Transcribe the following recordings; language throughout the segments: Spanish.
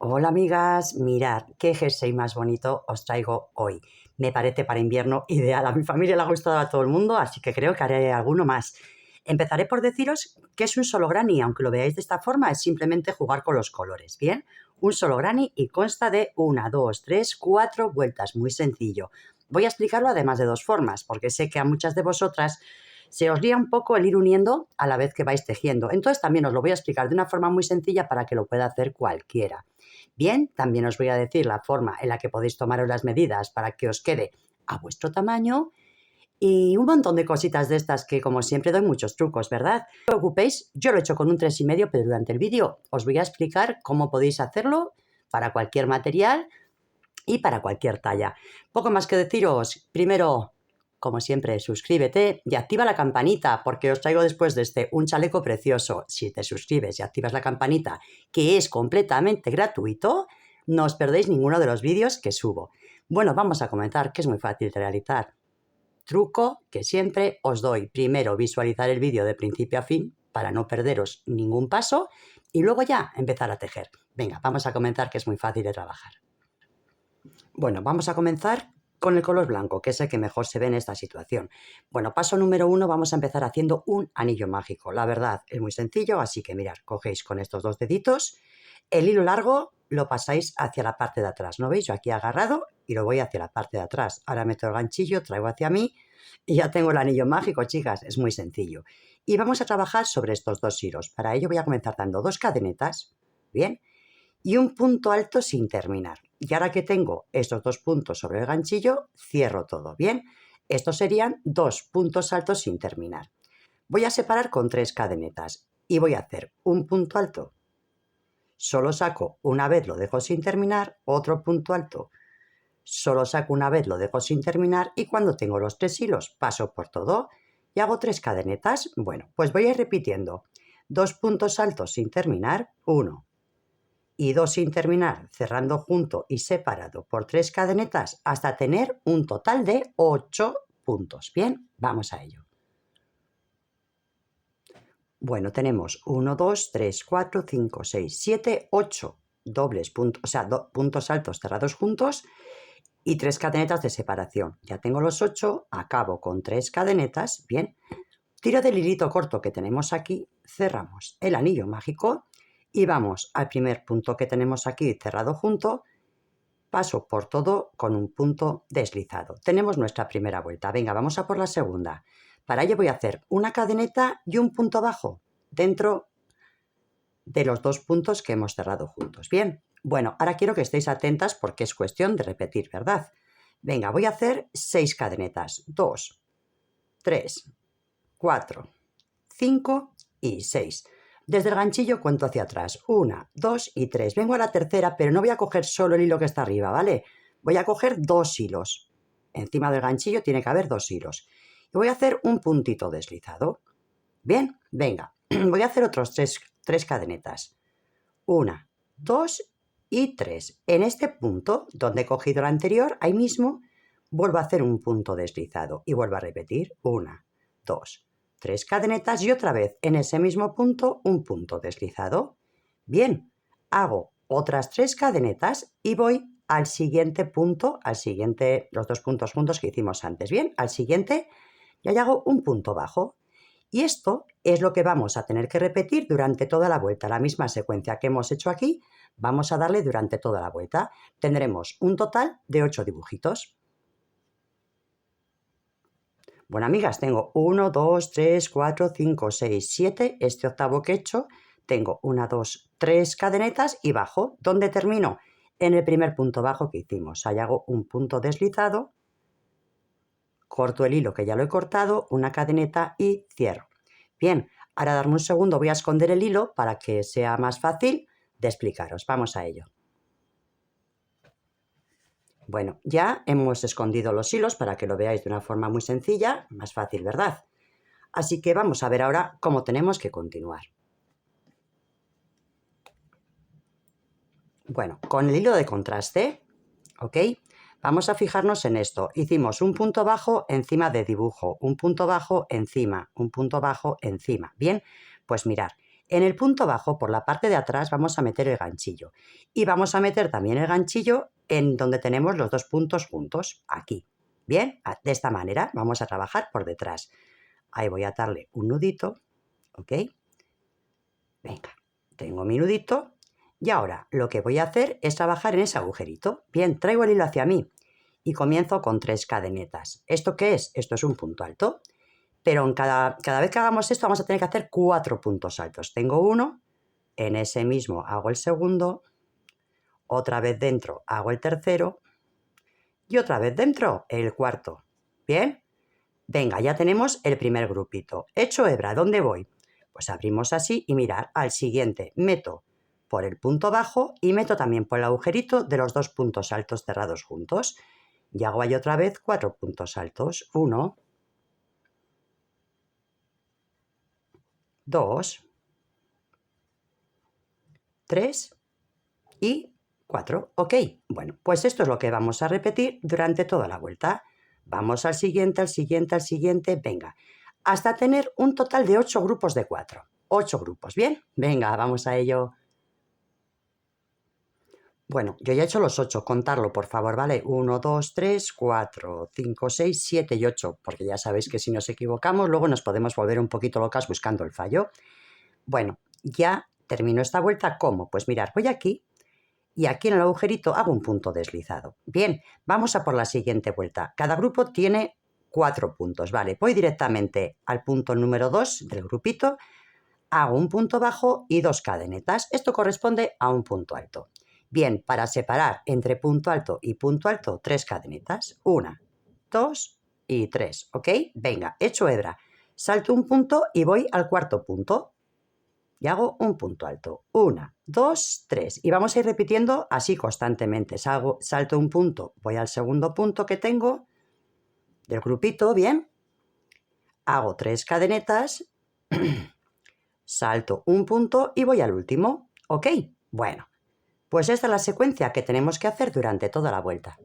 Hola amigas, mirad qué jersey más bonito os traigo hoy. Me parece para invierno ideal, a mi familia le ha gustado a todo el mundo, así que creo que haré alguno más. Empezaré por deciros que es un solo granny, aunque lo veáis de esta forma, es simplemente jugar con los colores, ¿bien? Un solo granny y consta de 1, 2, 3, 4 vueltas, muy sencillo. Voy a explicarlo además de dos formas, porque sé que a muchas de vosotras se os lía un poco el ir uniendo a la vez que vais tejiendo. Entonces también os lo voy a explicar de una forma muy sencilla para que lo pueda hacer cualquiera. Bien, también os voy a decir la forma en la que podéis tomaros las medidas para que os quede a vuestro tamaño y un montón de cositas de estas que, como siempre, doy muchos trucos, ¿verdad? No os preocupéis, yo lo he hecho con un 3,5, pero durante el vídeo os voy a explicar cómo podéis hacerlo para cualquier material y para cualquier talla. Poco más que deciros. Primero, como siempre, suscríbete y activa la campanita porque os traigo después de un chaleco precioso. Si te suscribes y activas la campanita, que es completamente gratuito, no os perdéis ninguno de los vídeos que subo. Bueno, vamos a comenzar, que es muy fácil de realizar. Truco que siempre os doy. Primero, visualizar el vídeo de principio a fin para no perderos ningún paso y luego ya empezar a tejer. Venga, vamos a comenzar, que es muy fácil de trabajar. Bueno, vamos a comenzar con el color blanco, que es el que mejor se ve en esta situación. Bueno, paso número 1, vamos a empezar haciendo un anillo mágico. La verdad, es muy sencillo, así que mirad, cogéis con estos dos deditos, el hilo largo lo pasáis hacia la parte de atrás. ¿No veis? Yo aquí he agarrado y lo voy hacia la parte de atrás. Ahora meto el ganchillo, traigo hacia mí y ya tengo el anillo mágico, chicas. Es muy sencillo. Y vamos a trabajar sobre estos dos hilos. Para ello voy a comenzar dando 2 cadenetas, ¿bien? Y un punto alto sin terminar. Y ahora que tengo estos 2 puntos sobre el ganchillo, cierro todo, ¿bien? Estos serían 2 puntos altos sin terminar. Voy a separar con 3 cadenetas y voy a hacer un punto alto. Solo saco una vez, lo dejo sin terminar, otro punto alto. Solo saco una vez, lo dejo sin terminar y cuando tengo los 3 hilos paso por todo y hago 3 cadenetas. Bueno, pues voy a ir repitiendo. 2 puntos altos sin terminar, 1, y 2 sin terminar, cerrando junto y separado por 3 cadenetas hasta tener un total de 8 puntos. Bien, vamos a ello. Bueno, tenemos 1, 2, 3, 4, 5, 6, 7, 8 dobles puntos, o sea, puntos altos cerrados juntos y 3 cadenetas de separación. Ya tengo los 8, acabo con 3 cadenetas, bien. Tiro del hilito corto que tenemos aquí, cerramos el anillo mágico y vamos al primer punto que tenemos aquí cerrado junto, paso por todo con un punto deslizado. Tenemos nuestra primera vuelta. Venga, vamos a por la segunda. Para ello voy a hacer una cadeneta y un punto bajo dentro de los 2 puntos que hemos cerrado juntos. Bien, bueno, ahora quiero que estéis atentas porque es cuestión de repetir, ¿verdad? Venga, voy a hacer 6 cadenetas. 2, 3, 4, 5 y 6. Desde el ganchillo cuento hacia atrás. 1, 2 y 3. Vengo a la tercera, pero no voy a coger solo el hilo que está arriba, ¿vale? Voy a coger 2 hilos. Encima del ganchillo tiene que haber 2 hilos. Y voy a hacer un puntito deslizado. Bien, venga. Voy a hacer otros 3 cadenetas. 1, 2 y 3. En este punto, donde he cogido el anterior, ahí mismo, vuelvo a hacer un punto deslizado. Y vuelvo a repetir. 1, 2, 3 cadenetas y otra vez en ese mismo punto un punto deslizado. Bien, hago otras 3 cadenetas y voy al siguiente punto, los 2 puntos juntos que hicimos antes. Bien, al siguiente y ahí hago un punto bajo. Y esto es lo que vamos a tener que repetir durante toda la vuelta. La misma secuencia que hemos hecho aquí, vamos a darle durante toda la vuelta. Tendremos un total de 8 dibujitos. Bueno, amigas, tengo 1, 2, 3, 4, 5, 6, 7. Este octavo que he hecho, tengo 1, 2, 3 cadenetas y bajo. ¿Dónde termino? En el primer punto bajo que hicimos. Ahí hago un punto deslizado, corto el hilo que ya lo he cortado, una cadeneta y cierro. Bien, ahora darme un segundo, voy a esconder el hilo para que sea más fácil de explicaros. Vamos a ello. Bueno, ya hemos escondido los hilos para que lo veáis de una forma muy sencilla, más fácil, ¿verdad? Así que vamos a ver ahora cómo tenemos que continuar. Bueno, con el hilo de contraste, ¿ok? Vamos a fijarnos en esto. Hicimos un punto bajo encima de dibujo, un punto bajo encima, un punto bajo encima. Bien, pues mirad, En el punto bajo, por la parte de atrás, vamos a meter el ganchillo. Y vamos a meter también el ganchillo en donde tenemos los dos puntos juntos, aquí. Bien, de esta manera vamos a trabajar por detrás. Ahí voy a atarle un nudito, ¿ok? Venga, tengo mi nudito. Y ahora lo que voy a hacer es trabajar en ese agujerito. Bien, traigo el hilo hacia mí y comienzo con 3 cadenetas. ¿Esto qué es? Esto es un punto alto. Pero en cada vez que hagamos esto vamos a tener que hacer 4 puntos altos. Tengo uno, en ese mismo hago el segundo, otra vez dentro hago el tercero y otra vez dentro el cuarto. ¿Bien? Venga, ya tenemos el primer grupito. Hecho hebra, ¿dónde voy? Pues abrimos así y mirad, al siguiente meto por el punto bajo y meto también por el agujerito de los 2 puntos altos cerrados juntos. Y hago ahí otra vez 4 puntos altos. 1, 2, 3 y 4. Ok, bueno, pues esto es lo que vamos a repetir durante toda la vuelta. Vamos al siguiente, al siguiente, al siguiente. Venga, hasta tener un total de 8 grupos de 4. 8 grupos, ¿bien? Venga, vamos a ello. Bueno, yo ya he hecho los 8, contarlo por favor, ¿vale? 1, 2, 3, 4, 5, 6, 7 y 8, porque ya sabéis que si nos equivocamos luego nos podemos volver un poquito locas buscando el fallo. Bueno, ya termino esta vuelta, ¿cómo? Pues mirad, voy aquí y aquí en el agujerito hago un punto deslizado. Bien, vamos a por la siguiente vuelta. Cada grupo tiene 4 puntos, ¿vale? Voy directamente al punto número 2 del grupito, hago un punto bajo y 2 cadenetas. Esto corresponde a un punto alto. Bien, para separar entre punto alto y punto alto, 3 cadenetas. 1, 2 y 3, ¿ok? Venga, hecho hebra. Salto un punto y voy al cuarto punto. Y hago un punto alto. 1, 2, 3. Y vamos a ir repitiendo así constantemente. Salto un punto, voy al segundo punto que tengo del grupito, bien. Hago 3 cadenetas, salto un punto y voy al último. ¿Ok? Bueno, pues esta es la secuencia que tenemos que hacer durante toda la vuelta.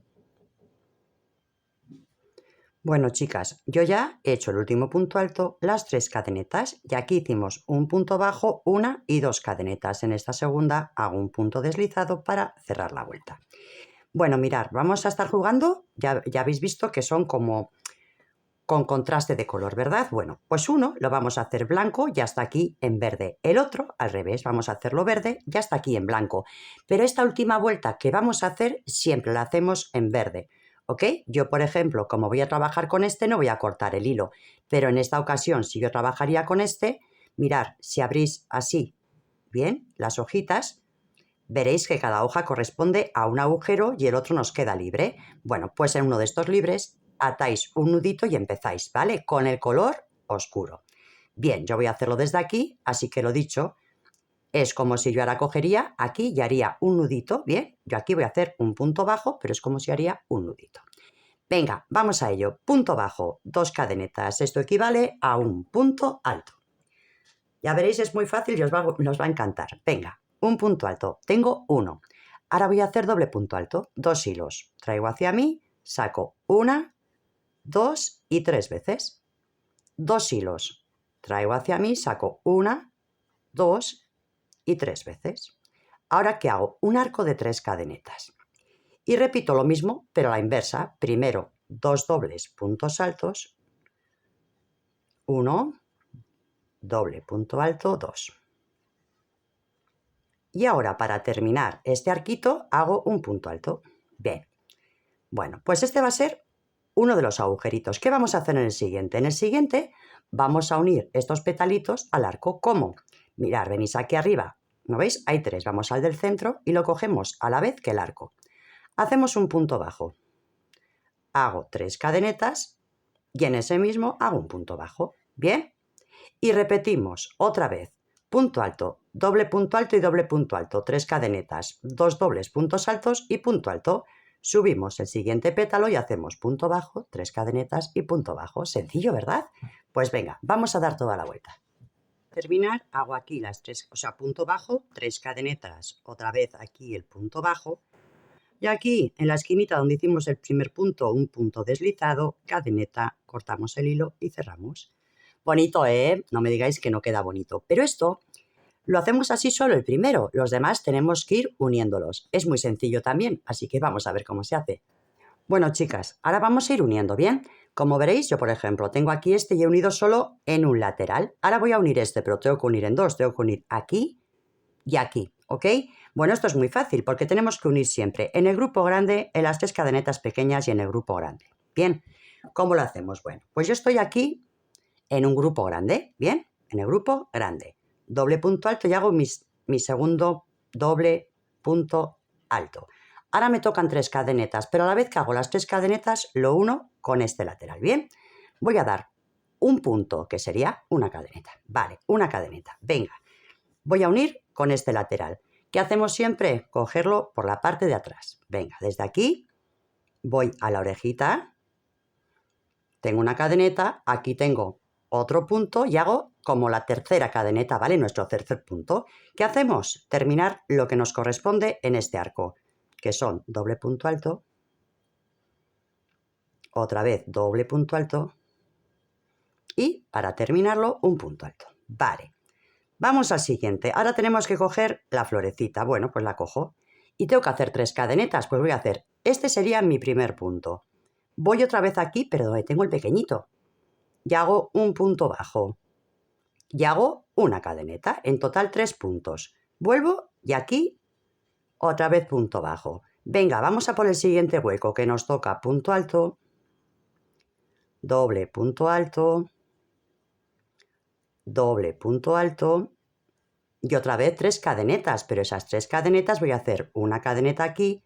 Bueno, chicas, yo ya he hecho el último punto alto, las 3 cadenetas, y aquí hicimos un punto bajo, 1 y 2 cadenetas. En esta segunda hago un punto deslizado para cerrar la vuelta. Bueno, mirad, vamos a estar jugando, ya habéis visto que son como con contraste de color, ¿verdad? Bueno, pues uno lo vamos a hacer blanco, ya está aquí en verde. El otro, al revés, vamos a hacerlo verde, ya está aquí en blanco. Pero esta última vuelta que vamos a hacer siempre la hacemos en verde, ¿ok? Yo, por ejemplo, como voy a trabajar con este, no voy a cortar el hilo. Pero en esta ocasión, si yo trabajaría con este, mirad, si abrís así, bien, las hojitas, veréis que cada hoja corresponde a un agujero y el otro nos queda libre. Bueno, pues en uno de estos libres atáis un nudito y empezáis, ¿vale? Con el color oscuro. Bien, yo voy a hacerlo desde aquí, así que lo dicho, es como si yo ahora cogería aquí y haría un nudito, ¿bien? Yo aquí voy a hacer un punto bajo, pero es como si haría un nudito. Venga, vamos a ello. Punto bajo, 2 cadenetas. Esto equivale a un punto alto. Ya veréis, es muy fácil y os va a encantar. Venga, un punto alto. Tengo 1. Ahora voy a hacer doble punto alto. 2 hilos. Traigo hacia mí, saco 1, 2 y 3 veces. 2 hilos. Traigo hacia mí, saco 1, 2 y 3 veces. Ahora, ¿qué hago? Un arco de 3 cadenetas. Y repito lo mismo, pero a la inversa. Primero, 2 dobles puntos altos. 1, doble punto alto, 2. Y ahora, para terminar este arquito, hago un punto alto. Bien. Bueno, pues este va a ser uno de los agujeritos. ¿Qué vamos a hacer en el siguiente? En el siguiente vamos a unir estos petalitos al arco. ¿Cómo? Mirad, venís aquí arriba. ¿No veis? Hay 3. Vamos al del centro y lo cogemos a la vez que el arco. Hacemos un punto bajo. Hago 3 cadenetas y en ese mismo hago un punto bajo. ¿Bien? Y repetimos otra vez. Punto alto, doble punto alto y doble punto alto. 3 cadenetas, 2 dobles puntos altos y punto alto. Subimos el siguiente pétalo y hacemos punto bajo, 3 cadenetas y punto bajo. Sencillo, ¿verdad? Pues venga, vamos a dar toda la vuelta. Para terminar, hago aquí las 3, o sea, punto bajo, 3 cadenetas, otra vez aquí el punto bajo. Y aquí, en la esquinita donde hicimos el primer punto, un punto deslizado, cadeneta, cortamos el hilo y cerramos. Bonito, ¿eh? No me digáis que no queda bonito. Pero esto Lo hacemos así solo el primero, los demás tenemos que ir uniéndolos. Es muy sencillo también, así que vamos a ver cómo se hace. Bueno, chicas, ahora vamos a ir uniendo, ¿bien? Como veréis, yo, por ejemplo, tengo aquí este y he unido solo en un lateral. Ahora voy a unir este, pero tengo que unir en dos. Tengo que unir aquí y aquí, ¿ok? Bueno, esto es muy fácil porque tenemos que unir siempre en el grupo grande, en las 3 cadenetas pequeñas y en el grupo grande. Bien, ¿cómo lo hacemos? Bueno, pues yo estoy aquí en un grupo grande, ¿bien? En el grupo grande. Doble punto alto y hago mi segundo doble punto alto. Ahora me tocan 3 cadenetas, pero a la vez que hago las 3 cadenetas, lo uno con este lateral, ¿bien? Voy a dar un punto, que sería una cadeneta. Vale, una cadeneta. Venga, voy a unir con este lateral. ¿Qué hacemos siempre? Cogerlo por la parte de atrás. Venga, desde aquí voy a la orejita, tengo una cadeneta, aquí tengo otro punto y hago como la tercera cadeneta, ¿vale? Nuestro tercer punto. ¿Qué hacemos? Terminar lo que nos corresponde en este arco, que son doble punto alto, otra vez doble punto alto y para terminarlo un punto alto. Vale, vamos al siguiente. Ahora tenemos que coger la florecita. Bueno, pues la cojo y tengo que hacer 3 cadenetas. Pues voy a hacer, este sería mi primer punto. Voy otra vez aquí, pero donde tengo el pequeñito. Y hago un punto bajo. Y hago una cadeneta. En total 3 puntos. Vuelvo y aquí otra vez punto bajo. Venga, vamos a por el siguiente hueco que nos toca punto alto, doble punto alto, doble punto alto y otra vez 3 cadenetas. Pero esas 3 cadenetas voy a hacer una cadeneta aquí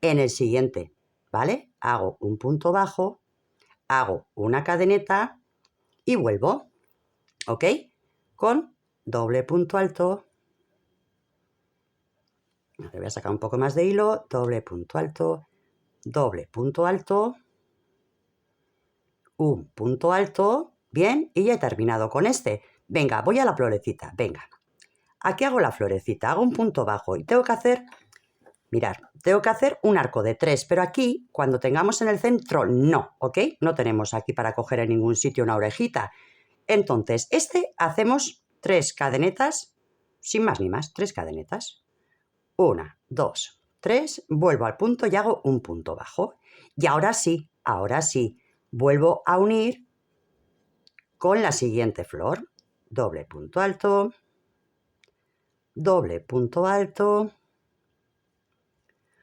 en el siguiente, ¿vale? Hago un punto bajo, hago una cadeneta y vuelvo, ¿ok? Con doble punto alto, le voy a sacar un poco más de hilo, doble punto alto, un punto alto, bien, y ya he terminado con este. Venga, voy a la florecita, venga. Aquí hago la florecita, hago un punto bajo y tengo que hacer, mirad, tengo que hacer un arco de 3, pero aquí, cuando tengamos en el centro, no, ¿ok? No tenemos aquí para coger en ningún sitio una orejita. Entonces, hacemos 3 cadenetas, sin más ni más, 3 cadenetas. 1, 2, 3, vuelvo al punto y hago un punto bajo. Y ahora sí, vuelvo a unir con la siguiente flor. Doble punto alto,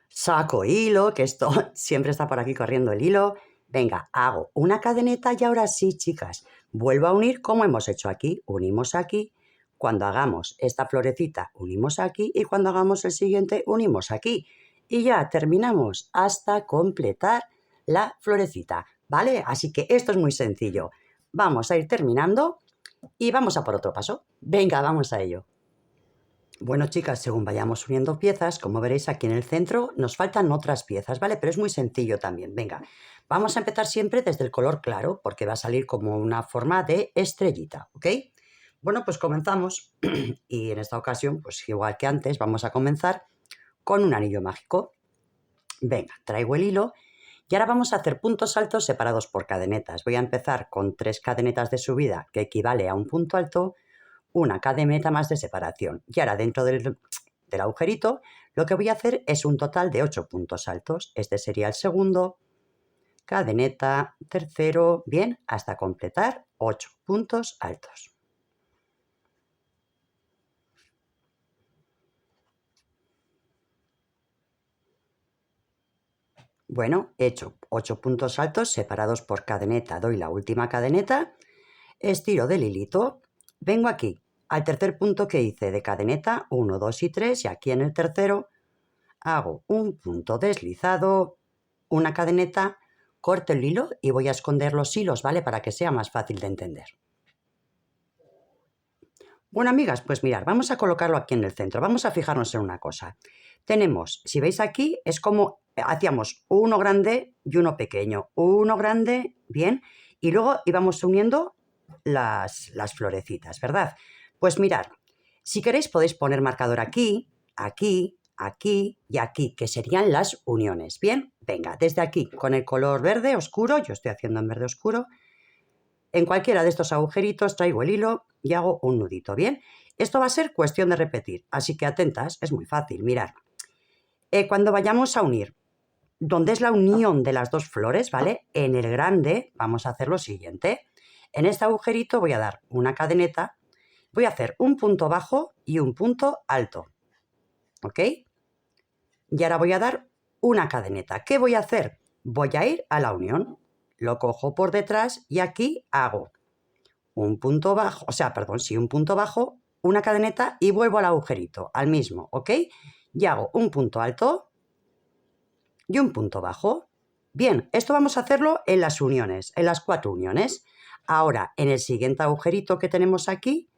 saco hilo, que esto siempre está por aquí corriendo el hilo. Venga, hago una cadeneta y ahora sí, chicas, vuelvo a unir como hemos hecho aquí. Unimos aquí. Cuando hagamos esta florecita, unimos aquí y cuando hagamos el siguiente, unimos aquí. Y ya terminamos hasta completar la florecita, ¿vale? Así que esto es muy sencillo. Vamos a ir terminando y vamos a por otro paso. Venga, vamos a ello. Bueno, chicas, según vayamos uniendo piezas, como veréis aquí en el centro, nos faltan otras piezas, ¿vale? Pero es muy sencillo también. Venga, vamos a empezar siempre desde el color claro, porque va a salir como una forma de estrellita, ¿ok? Bueno, pues comenzamos. Y en esta ocasión, pues igual que antes, vamos a comenzar con un anillo mágico. Venga, traigo el hilo y ahora vamos a hacer puntos altos separados por cadenetas. Voy a empezar con 3 cadenetas de subida, que equivale a un punto alto, una cadeneta más de separación. Y ahora dentro del agujerito lo que voy a hacer es un total de 8 puntos altos. Este sería el segundo, cadeneta, tercero, bien, hasta completar 8 puntos altos. Bueno, he hecho 8 puntos altos separados por cadeneta. Doy la última cadeneta, estiro del hilito, vengo aquí al tercer punto que hice de cadeneta, 1, 2 y 3, y aquí en el tercero hago un punto deslizado, una cadeneta, corto el hilo y voy a esconder los hilos, ¿vale? Para que sea más fácil de entender. Bueno, amigas, pues mirad, vamos a colocarlo aquí en el centro. Vamos a fijarnos en una cosa. Tenemos, si veis aquí, es como hacíamos uno grande y uno pequeño. Uno grande, bien, y luego íbamos uniendo las florecitas, ¿verdad? Pues mirad, si queréis podéis poner marcador aquí, aquí, aquí y aquí, que serían las uniones. Bien, venga, desde aquí con el color verde oscuro, yo estoy haciendo en verde oscuro, en cualquiera de estos agujeritos traigo el hilo y hago un nudito, ¿bien? Esto va a ser cuestión de repetir, así que atentas, es muy fácil, mirad. Cuando vayamos a unir, donde es la unión de las dos flores, ¿vale? En el grande vamos a hacer lo siguiente. En este agujerito voy a dar una cadeneta, voy a hacer un punto bajo y un punto alto, ¿ok? Y ahora voy a dar una cadeneta. ¿Qué voy a hacer? Voy a ir a la unión, lo cojo por detrás y aquí hago un punto bajo, un punto bajo, una cadeneta y vuelvo al agujerito, al mismo, ¿ok? Y hago un punto alto y un punto bajo. Bien, esto vamos a hacerlo en las uniones, en las 4 uniones. Ahora, en el siguiente agujerito que tenemos aquí,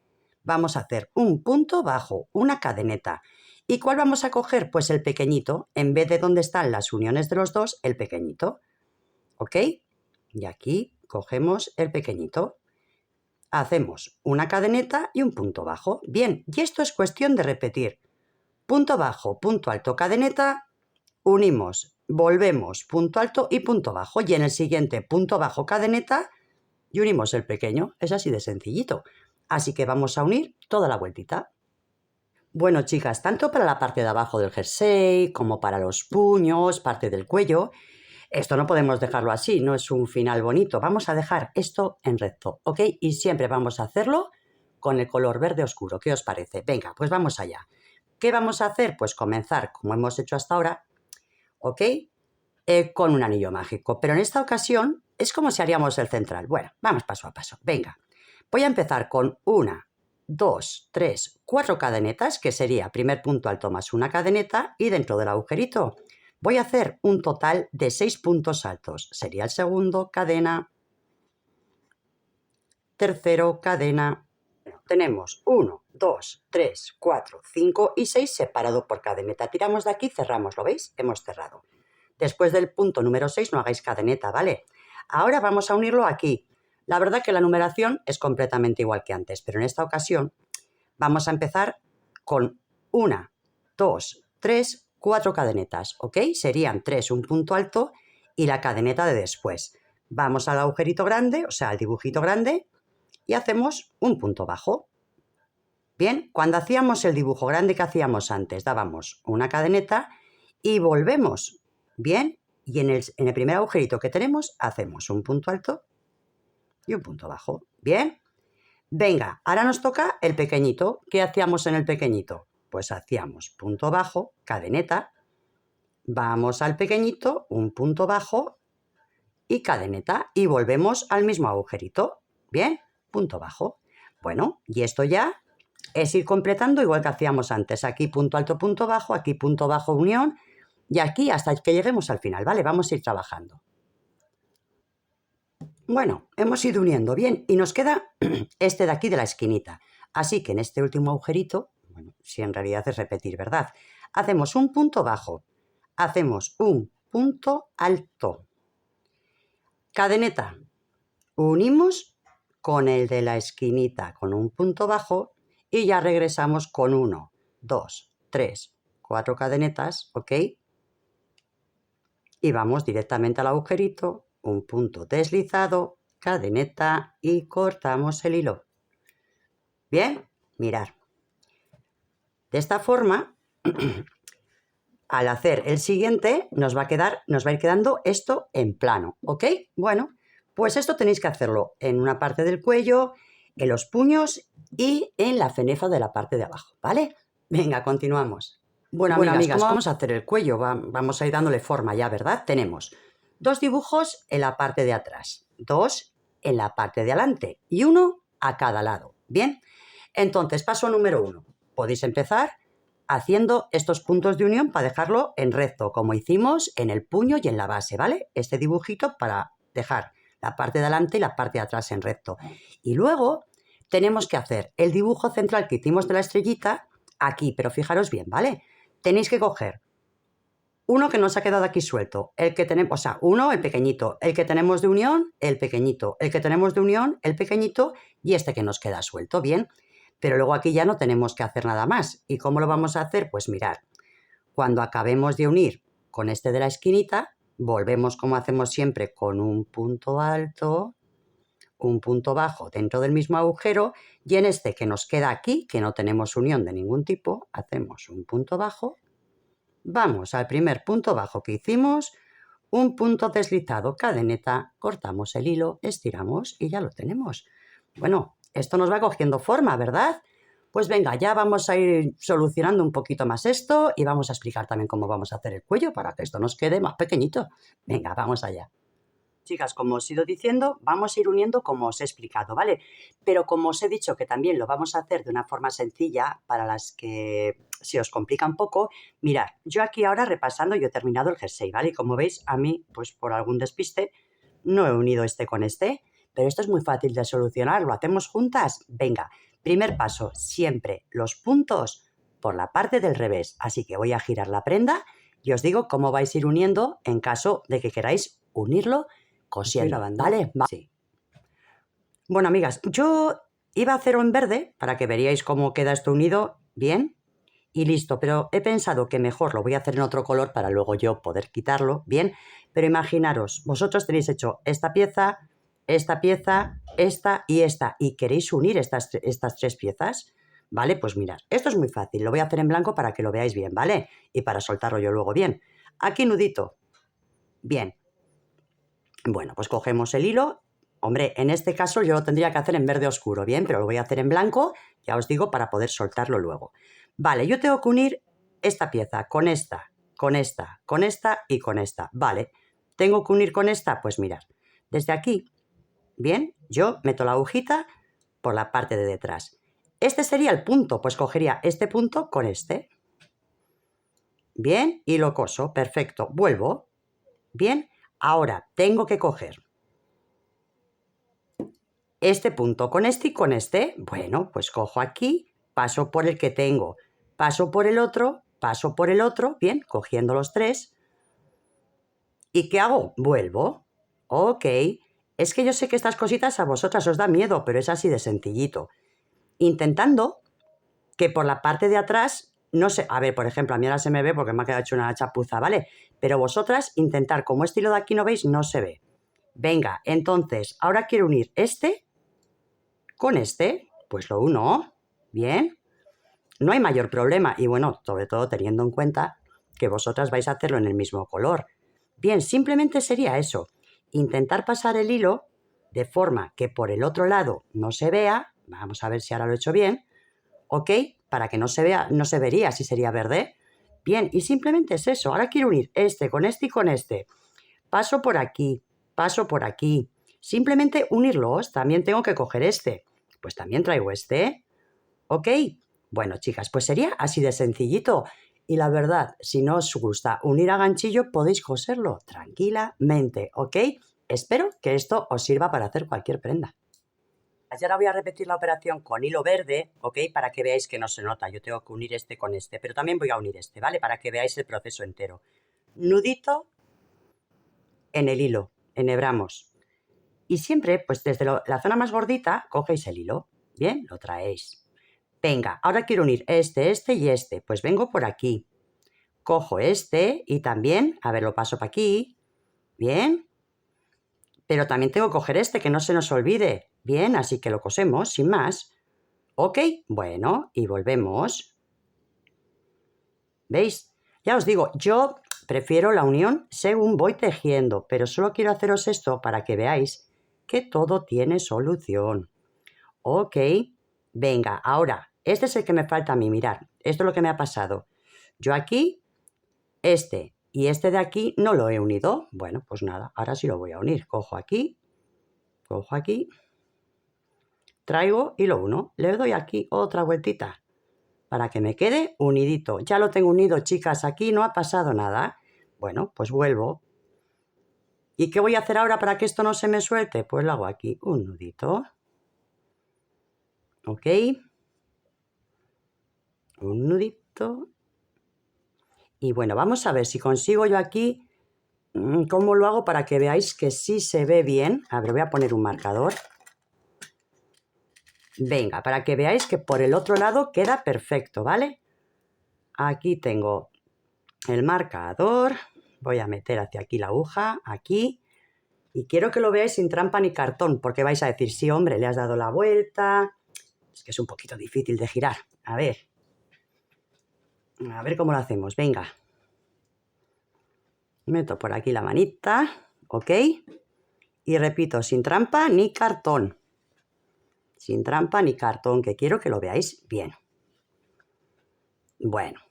vamos a hacer un punto bajo, una cadeneta. ¿Y cuál vamos a coger? Pues el pequeñito, en vez de donde están las uniones de los dos, el pequeñito. ¿Ok? Y aquí cogemos el pequeñito. Hacemos una cadeneta y un punto bajo. Bien, y esto es cuestión de repetir. Punto bajo, punto alto, cadeneta, unimos, volvemos, punto alto y punto bajo. Y en el siguiente, punto bajo, cadeneta y unimos el pequeño. Es así de sencillito. Así que vamos a unir toda la vueltita. Bueno, chicas, tanto para la parte de abajo del jersey como para los puños, parte del cuello, esto no podemos dejarlo así, no es un final bonito. Vamos a dejar esto en recto, ¿ok? Y siempre vamos a hacerlo con el color verde oscuro. ¿Qué os parece? Venga, pues vamos allá. ¿Qué vamos a hacer? Pues comenzar, como hemos hecho hasta ahora, ¿ok? Con un anillo mágico. Pero en esta ocasión es como si haríamos el central. Bueno, vamos paso a paso. Venga, voy a empezar con 1, 2, 3, 4 cadenetas, que sería primer punto alto más una cadeneta, y dentro del agujerito voy a hacer un total de 6 puntos altos. Sería el segundo, cadena, tercero, cadena. Tenemos 1, 2, 3, 4, 5 y 6 separado por cadeneta. Tiramos de aquí, cerramos, ¿lo veis? Hemos cerrado. Después del punto número 6 no hagáis cadeneta, ¿vale? Ahora vamos a unirlo aquí. La verdad que la numeración es completamente igual que antes, pero en esta ocasión vamos a empezar con 1, 2, 3, 4 cadenetas, ¿ok? Serían 3, un punto alto y la cadeneta de después. Vamos al agujerito grande, o sea, al dibujito grande, y hacemos un punto bajo. Bien, cuando hacíamos el dibujo grande que hacíamos antes, dábamos una cadeneta y volvemos. Bien, y en el primer agujerito que tenemos hacemos un punto alto y un punto bajo. Bien, venga, ahora nos toca el pequeñito. ¿Qué hacíamos en el pequeñito? Pues hacíamos punto bajo, cadeneta, vamos al pequeñito, un punto bajo y cadeneta y volvemos al mismo agujerito. Bien, punto bajo. Bueno, y esto ya es ir completando igual que hacíamos antes. Aquí punto alto, punto bajo, aquí punto bajo, unión y aquí hasta que lleguemos al final, ¿vale? Vamos a ir trabajando. Bueno, hemos ido uniendo bien y nos queda este de aquí de la esquinita. Así que en este último agujerito, bueno, si en realidad es repetir, ¿verdad? Hacemos un punto bajo, hacemos un punto alto, cadeneta, unimos con el de la esquinita con un punto bajo y ya regresamos con 1, 2, 3, 4 cadenetas, ¿ok? Y vamos directamente al agujerito, un punto deslizado, cadeneta y cortamos el hilo. Bien, mirad. De esta forma, al hacer el siguiente, nos va a ir quedando esto en plano, ¿ok? Bueno, pues esto tenéis que hacerlo en una parte del cuello, en los puños y en la fenefa de la parte de abajo, ¿vale? Venga, continuamos. Bueno, amigas, ¿cómo vamos a hacer el cuello? Vamos a ir dándole forma ya, ¿verdad? Tenemos 2 dibujos en la parte de atrás, 2 en la parte de adelante y 1 a cada lado. Bien, entonces paso número 1. Podéis empezar haciendo estos puntos de unión para dejarlo en recto, como hicimos en el puño y en la base, ¿vale? Este dibujito para dejar la parte de adelante y la parte de atrás en recto. Y luego tenemos que hacer el dibujo central que hicimos de la estrellita aquí, pero fijaros bien, ¿vale? Tenéis que coger uno que nos ha quedado aquí suelto, el que tenemos, o sea, uno, el pequeñito, el que tenemos de unión, el pequeñito, el que tenemos de unión, el pequeñito y este que nos queda suelto, bien. Pero luego aquí ya no tenemos que hacer nada más. ¿Y cómo lo vamos a hacer? Pues mirad, cuando acabemos de unir con este de la esquinita, volvemos como hacemos siempre con un punto alto, un punto bajo dentro del mismo agujero y en este que nos queda aquí, que no tenemos unión de ningún tipo, hacemos un punto bajo, vamos al primer punto bajo que hicimos, un punto deslizado, cadeneta, cortamos el hilo, estiramos y ya lo tenemos. Bueno, esto nos va cogiendo forma, ¿verdad? Pues venga, ya vamos a ir solucionando un poquito más esto y vamos a explicar también cómo vamos a hacer el cuello para que esto nos quede más pequeñito. Venga, vamos allá. Chicas, como os he ido diciendo, vamos a ir uniendo como os he explicado, ¿vale? Pero como os he dicho que también lo vamos a hacer de una forma sencilla para las que se os complica un poco, mirad, yo aquí ahora repasando yo he terminado el jersey, ¿vale? Y como veis, a mí, pues por algún despiste, no he unido este con este, pero esto es muy fácil de solucionar, ¿lo hacemos juntas? Venga, primer paso, siempre los puntos por la parte del revés, así que voy a girar la prenda y os digo cómo vais a ir uniendo en caso de que queráis unirlo cosiendo, ¿vale? Sí. Bueno, amigas, yo iba a hacerlo en verde para que veríais cómo queda esto unido bien y listo, pero he pensado que mejor lo voy a hacer en otro color para luego yo poder quitarlo bien, pero imaginaros, vosotros tenéis hecho esta pieza, esta y queréis unir estas tres piezas, ¿vale? Pues mirad, esto es muy fácil, lo voy a hacer en blanco para que lo veáis bien, ¿vale? Y para soltarlo yo luego bien. Aquí nudito, bien. Bueno, pues cogemos el hilo. Hombre, en este caso yo lo tendría que hacer en verde oscuro, bien, pero lo voy a hacer en blanco, ya os digo, para poder soltarlo luego. Vale, yo tengo que unir esta pieza con esta, con esta, con esta y con esta. Vale, tengo que unir con esta, pues mirad, desde aquí, bien, yo meto la agujita por la parte de detrás. Este sería el punto, pues cogería este punto con este. Bien, y lo coso, perfecto, vuelvo. Bien, ahora tengo que coger este punto con este y con este. Bueno, pues cojo aquí, paso por el que tengo, paso por el otro, bien, cogiendo los tres. ¿Y qué hago? Vuelvo. Ok, es que yo sé que estas cositas a vosotras os da miedo, pero es así de sencillito. Intentando que por la parte de atrás, no sé, a ver, por ejemplo, a mí ahora se me ve porque me ha quedado hecho una chapuza, ¿vale? Pero vosotras intentar, como este hilo de aquí no veis, no se ve. Venga, entonces, ahora quiero unir este con este, pues lo uno, bien, no hay mayor problema y bueno, sobre todo teniendo en cuenta que vosotras vais a hacerlo en el mismo color. Bien, simplemente sería eso, intentar pasar el hilo de forma que por el otro lado no se vea, vamos a ver si ahora lo he hecho bien, ok, para que no se vea, no se vería si sería verde. Bien, y simplemente es eso, ahora quiero unir este con este y con este. Paso por aquí, simplemente unirlos, también tengo que coger este, pues también traigo este, ¿ok? Bueno, chicas, pues sería así de sencillito. Y la verdad, si no os gusta unir a ganchillo, podéis coserlo tranquilamente, ¿ok? Espero que esto os sirva para hacer cualquier prenda. Y ahora voy a repetir la operación con hilo verde, ¿ok? Para que veáis que no se nota. Yo tengo que unir este con este, pero también voy a unir este, ¿vale? Para que veáis el proceso entero. Nudito en el hilo, enhebramos. Y siempre, pues desde la zona más gordita, cogéis el hilo. Bien, lo traéis. Venga, ahora quiero unir este y este. Pues vengo por aquí. Cojo este y también, a ver, lo paso para aquí. Bien. Pero también tengo que coger este, que no se nos olvide. Bien, así que lo cosemos, sin más. Ok, bueno, y volvemos. ¿Veis? Ya os digo, yo prefiero la unión según voy tejiendo, pero solo quiero haceros esto para que veáis que todo tiene solución. Ok, venga, ahora, este es el que me falta a mí, mirad, esto es lo que me ha pasado. Yo aquí, este y este de aquí no lo he unido. Bueno, pues nada, ahora sí lo voy a unir. Cojo aquí, traigo y lo uno. Le doy aquí otra vueltita para que me quede unidito. Ya lo tengo unido, chicas, aquí no ha pasado nada. Bueno, pues vuelvo. ¿Y qué voy a hacer ahora para que esto no se me suelte? Pues lo hago aquí, un nudito. Ok. Un nudito. Y bueno, vamos a ver si consigo yo aquí cómo lo hago para que veáis que sí se ve bien. A ver, voy a poner un marcador. Venga, para que veáis que por el otro lado queda perfecto, ¿vale? Aquí tengo el marcador. Voy a meter hacia aquí la aguja, aquí. Y quiero que lo veáis sin trampa ni cartón, porque vais a decir, sí, hombre, le has dado la vuelta. Es que es un poquito difícil de girar. A ver cómo lo hacemos. Venga. Meto por aquí la manita, ¿ok? Y repito, sin trampa ni cartón. Sin trampa ni cartón, que quiero que lo veáis bien. Bueno,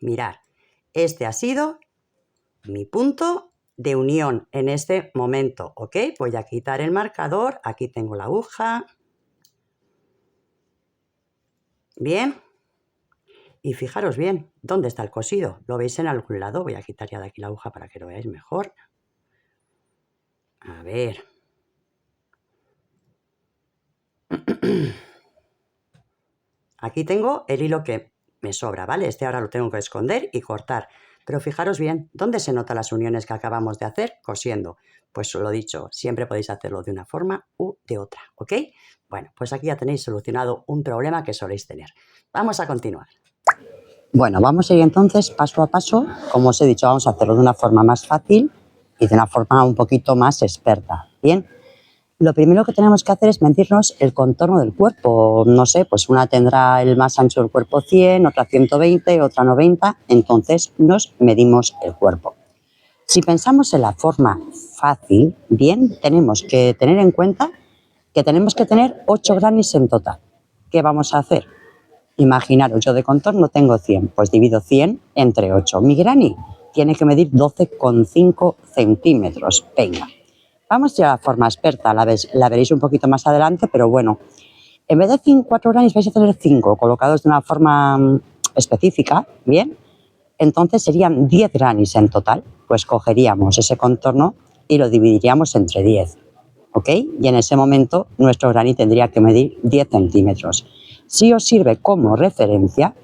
mirad, este ha sido mi punto de unión en este momento, ¿ok? Voy a quitar el marcador, aquí tengo la aguja. Bien. Y fijaros bien, ¿dónde está el cosido? ¿Lo veis en algún lado? Voy a quitar ya de aquí la aguja para que lo veáis mejor. A ver. Aquí tengo el hilo que me sobra, ¿vale? Este ahora lo tengo que esconder y cortar. Pero fijaros bien, ¿dónde se notan las uniones que acabamos de hacer? Cosiendo. Pues lo dicho, siempre podéis hacerlo de una forma u de otra, ¿ok? Bueno, pues aquí ya tenéis solucionado un problema que soléis tener. Vamos a continuar. Bueno, vamos a ir entonces paso a paso. Como os he dicho, vamos a hacerlo de una forma más fácil y de una forma un poquito más experta, ¿bien? Lo primero que tenemos que hacer es medirnos el contorno del cuerpo. No sé, pues una tendrá el más ancho del cuerpo 100, otra 120, otra 90. Entonces nos medimos el cuerpo. Si pensamos en la forma fácil, bien, tenemos que tener en cuenta que tenemos que tener 8 granis en total. ¿Qué vamos a hacer? Imaginaros, yo de contorno tengo 100, pues divido 100 entre 8. Mi grani tiene que medir 12,5 centímetros. Venga. Vamos ya a la forma experta, la veréis un poquito más adelante, pero bueno, en vez de 4 granis vais a tener 5 colocados de una forma específica, ¿bien? Entonces serían 10 granis en total, pues cogeríamos ese contorno y lo dividiríamos entre 10, ¿ok? Y en ese momento nuestro grani tendría que medir 10 centímetros. Si os sirve como referencia,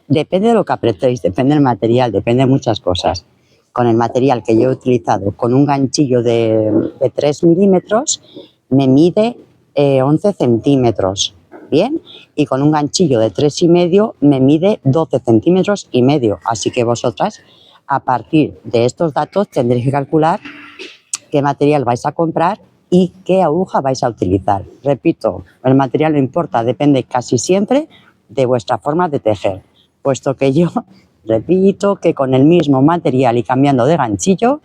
depende de lo que apretéis, depende del material, depende de muchas cosas. Con el material que yo he utilizado, con un ganchillo de 3 milímetros, me mide 11 centímetros, ¿bien? Y con un ganchillo de 3,5 me mide 12 centímetros y medio. Así que vosotras, a partir de estos datos, tendréis que calcular qué material vais a comprar y qué aguja vais a utilizar. Repito, el material no importa, depende casi siempre de vuestra forma de tejer, puesto que yo repito que con el mismo material y cambiando de ganchillo,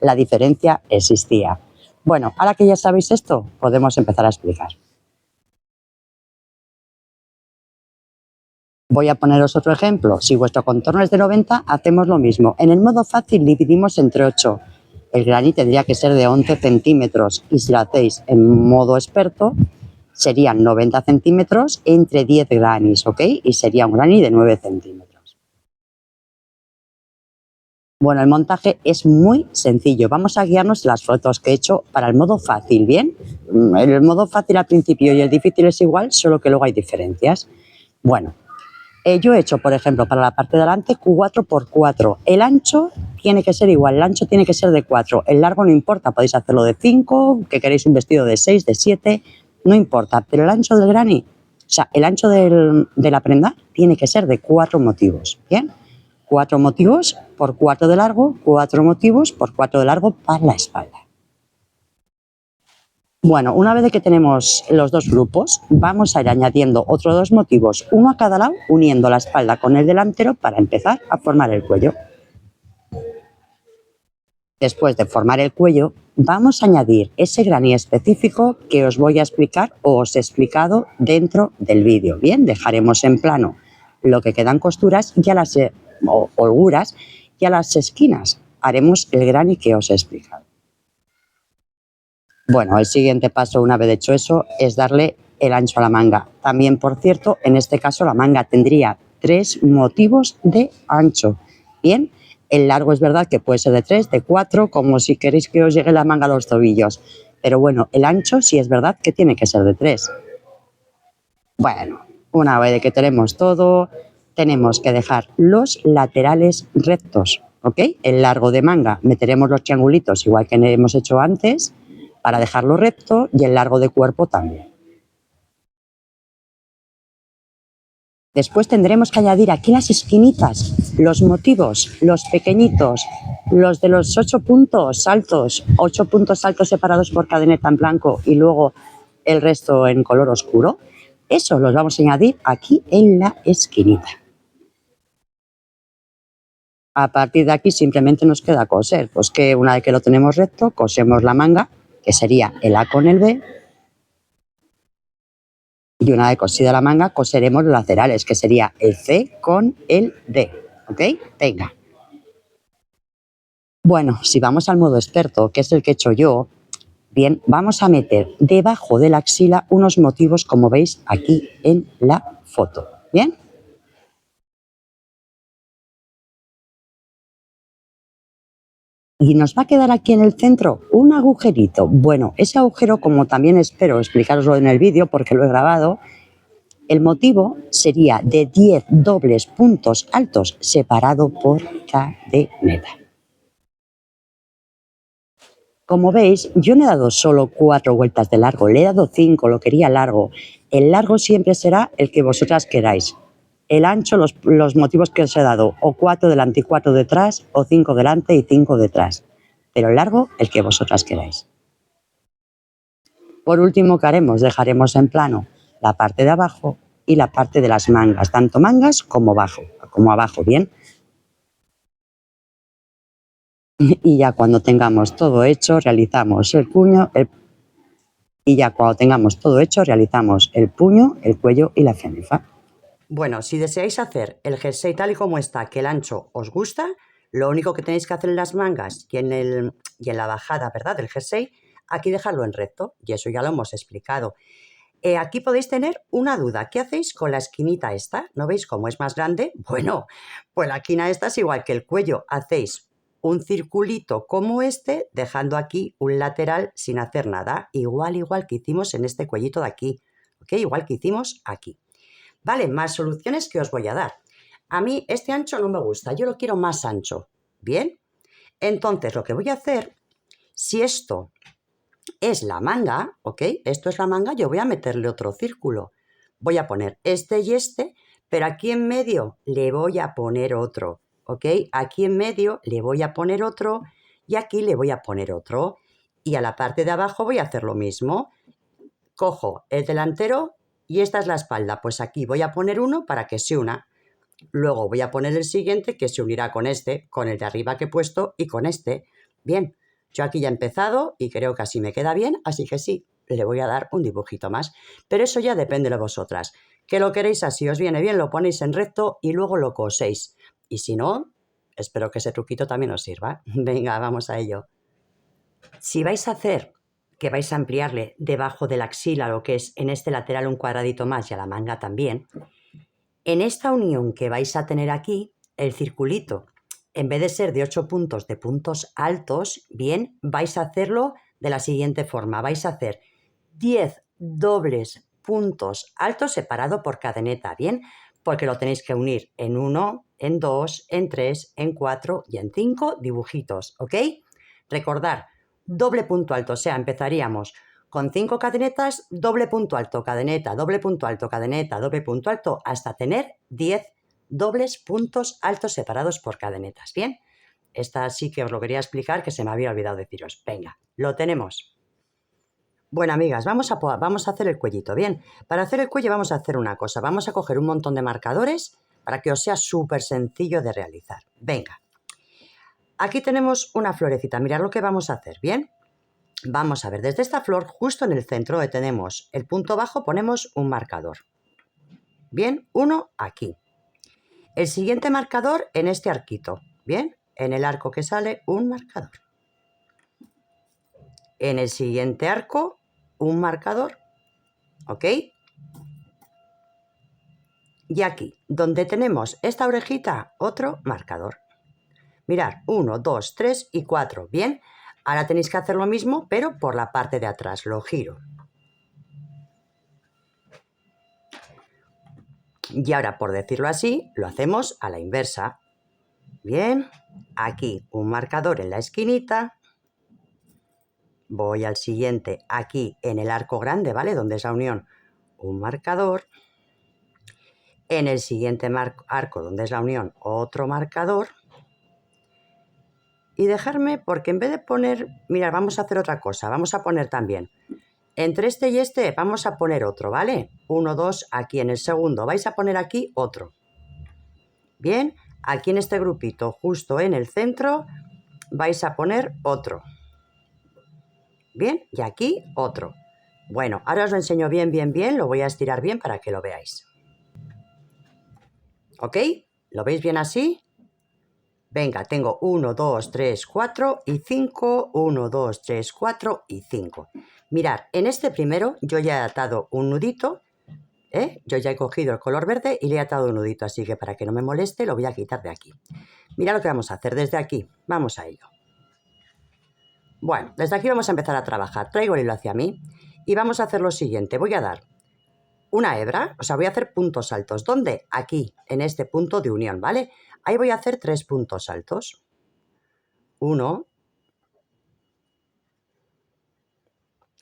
la diferencia existía. Bueno, ahora que ya sabéis esto, podemos empezar a explicar. Voy a poneros otro ejemplo. Si vuestro contorno es de 90, hacemos lo mismo. En el modo fácil dividimos entre 8. El grani tendría que ser de 11 centímetros y si lo hacéis en modo experto, serían 90 centímetros entre 10 granis, ¿ok? Y sería un grani de 9 centímetros. Bueno, el montaje es muy sencillo. Vamos a guiarnos en las fotos que he hecho para el modo fácil, ¿bien? El modo fácil al principio y el difícil es igual, solo que luego hay diferencias. Bueno, yo he hecho, por ejemplo, para la parte de delante 4 por 4. El ancho tiene que ser igual, el ancho tiene que ser de 4. El largo no importa, podéis hacerlo de 5, que queréis un vestido de 6, de 7, no importa. Pero el ancho del grani, o sea, el ancho de la prenda tiene que ser de 4 motivos, ¿bien? 4 motivos por 4 de largo, 4 motivos por 4 de largo para la espalda. Bueno, una vez que tenemos los dos grupos, vamos a ir añadiendo otros 2 motivos, uno a cada lado, uniendo la espalda con el delantero para empezar a formar el cuello. Después de formar el cuello, vamos a añadir ese grani específico que os voy a explicar o os he explicado dentro del vídeo. Bien, dejaremos en plano lo que quedan costuras y a las holguras y a las esquinas haremos el grani que os he explicado. Bueno, el siguiente paso, una vez hecho eso, es darle el ancho a la manga. También, por cierto, en este caso la manga tendría 3 motivos de ancho. Bien, el largo es verdad que puede ser de 3, de 4, como si queréis que os llegue la manga a los tobillos. Pero bueno, el ancho sí es verdad que tiene que ser de 3. Bueno, una vez que tenemos todo, tenemos que dejar los laterales rectos, ¿ok? El largo de manga meteremos los triangulitos igual que hemos hecho antes, para dejarlo recto, y el largo de cuerpo también. Después tendremos que añadir aquí las esquinitas, los motivos, los pequeñitos, Los de los 8 puntos altos, 8 puntos altos separados por cadeneta en blanco y luego el resto en color oscuro, eso los vamos a añadir aquí en la esquinita. A partir de aquí simplemente nos queda coser, pues que una vez que lo tenemos recto, cosemos la manga, que sería el A con el B, y una vez cosida la manga, coseremos los laterales, que sería el C con el D, ¿ok? Venga. Bueno, si vamos al modo experto, que es el que he hecho yo, bien, vamos a meter debajo de la axila unos motivos como veis aquí en la foto, ¿bien? Y nos va a quedar aquí en el centro un agujerito. Bueno, ese agujero, como también espero explicaroslo en el vídeo porque lo he grabado, el motivo sería de 10 dobles puntos altos separado por cadeneta. Como veis, yo no he dado solo 4 vueltas de largo, le he dado 5, lo quería largo. El largo siempre será el que vosotras queráis. El ancho, los motivos que os he dado, o 4 delante y 4 detrás, o 5 delante y 5 detrás. Pero el largo, el que vosotras queráis. Por último, ¿qué haremos? Dejaremos en plano la parte de abajo y la parte de las mangas, tanto mangas como abajo, ¿bien? Y ya cuando tengamos todo hecho, realizamos el puño, realizamos el puño, el cuello y la cenefa. Bueno, si deseáis hacer el jersey tal y como está, que el ancho os gusta, lo único que tenéis que hacer en las mangas y en la bajada, ¿verdad?, del jersey, aquí dejarlo en recto, y eso ya lo hemos explicado. Aquí podéis tener una duda. ¿Qué hacéis con la esquinita esta? ¿No veis cómo es más grande? Bueno, pues la esquina esta es igual que el cuello. Hacéis un circulito como este, dejando aquí un lateral sin hacer nada. Igual que hicimos en este cuellito de aquí. ¿Ok? Igual que hicimos aquí. Vale, más soluciones que os voy a dar. A mí este ancho no me gusta. Yo lo quiero más ancho. ¿Bien? Entonces, lo que voy a hacer, si esto es la manga, ¿ok? Esto es la manga, yo voy a meterle otro círculo. Voy a poner este y este, pero aquí en medio le voy a poner otro, ¿ok? Aquí en medio le voy a poner otro y aquí le voy a poner otro. Y a la parte de abajo voy a hacer lo mismo. Cojo el delantero y esta es la espalda. Pues aquí voy a poner uno para que se una. Luego voy a poner el siguiente que se unirá con este, con el de arriba que he puesto y con este. Bien, yo aquí ya he empezado y creo que así me queda bien, así que sí, le voy a dar un dibujito más. Pero eso ya depende de vosotras. Que lo queréis así, os viene bien, lo ponéis en recto y luego lo coséis. Y si no, espero que ese truquito también os sirva. Venga, vamos a ello. Si vais a hacer que vais a ampliarle debajo de la axila lo que es en este lateral un cuadradito más y a la manga también, en esta unión que vais a tener aquí, el circulito, en vez de ser de 8 puntos de puntos altos, bien, vais a hacerlo de la siguiente forma. Vais a hacer 10 dobles puntos altos separado por cadeneta, bien, porque lo tenéis que unir en 1, en 2, en 3, en 4 y en 5 dibujitos, ¿ok? Recordar, doble punto alto, o sea, empezaríamos con 5 cadenetas, doble punto alto, cadeneta, doble punto alto, cadeneta, doble punto alto, hasta tener 10 dobles puntos altos separados por cadenetas. Bien, esta sí que os lo quería explicar, que se me había olvidado deciros. Venga, lo tenemos. Bueno, amigas, vamos a hacer el cuellito. Bien, para hacer el cuello vamos a hacer una cosa. Vamos a coger un montón de marcadores para que os sea súper sencillo de realizar. Venga, aquí tenemos una florecita. Mirad lo que vamos a hacer, ¿bien? Vamos a ver, desde esta flor, justo en el centro donde tenemos el punto bajo, ponemos un marcador. Bien, uno aquí. El siguiente marcador en este arquito. Bien, en el arco que sale, un marcador. En el siguiente arco, un marcador. ¿Ok? Y aquí, donde tenemos esta orejita, otro marcador. Mirad, 1, 2, 3 y 4. Bien, ahora tenéis que hacer lo mismo, pero por la parte de atrás. Lo giro. Y ahora, por decirlo así, lo hacemos a la inversa. Bien, aquí un marcador en la esquinita. Voy al siguiente, aquí en el arco grande, ¿vale? Donde es la unión, un marcador. En el siguiente arco, donde es la unión, otro marcador. y dejarme, porque en vez de poner, mira, vamos a hacer otra cosa, vamos a poner también, entre este y este vamos a poner otro, ¿vale? 1, 2, aquí en el segundo vais a poner aquí otro. Bien, aquí en este grupito, justo en el centro, vais a poner otro. Bien, y aquí otro. Bueno, ahora os lo enseño bien, lo voy a estirar bien para que lo veáis. ¿Ok? ¿Lo veis bien así? Venga, tengo 1, 2, 3, 4 y 5. 1, 2, 3, 4 y 5. Mirad, en este primero yo ya he atado un nudito. Yo ya he cogido el color verde y le he atado un nudito, así que para que no me moleste lo voy a quitar de aquí. Mira lo que vamos a hacer desde aquí. Vamos a ello. Bueno, desde aquí vamos a empezar a trabajar. Traigo el hilo hacia mí y vamos a hacer lo siguiente. Voy a dar una hebra, o sea, voy a hacer puntos altos. ¿Dónde? Aquí, en este punto de unión, ¿vale? Ahí voy a hacer 3 puntos altos. 1,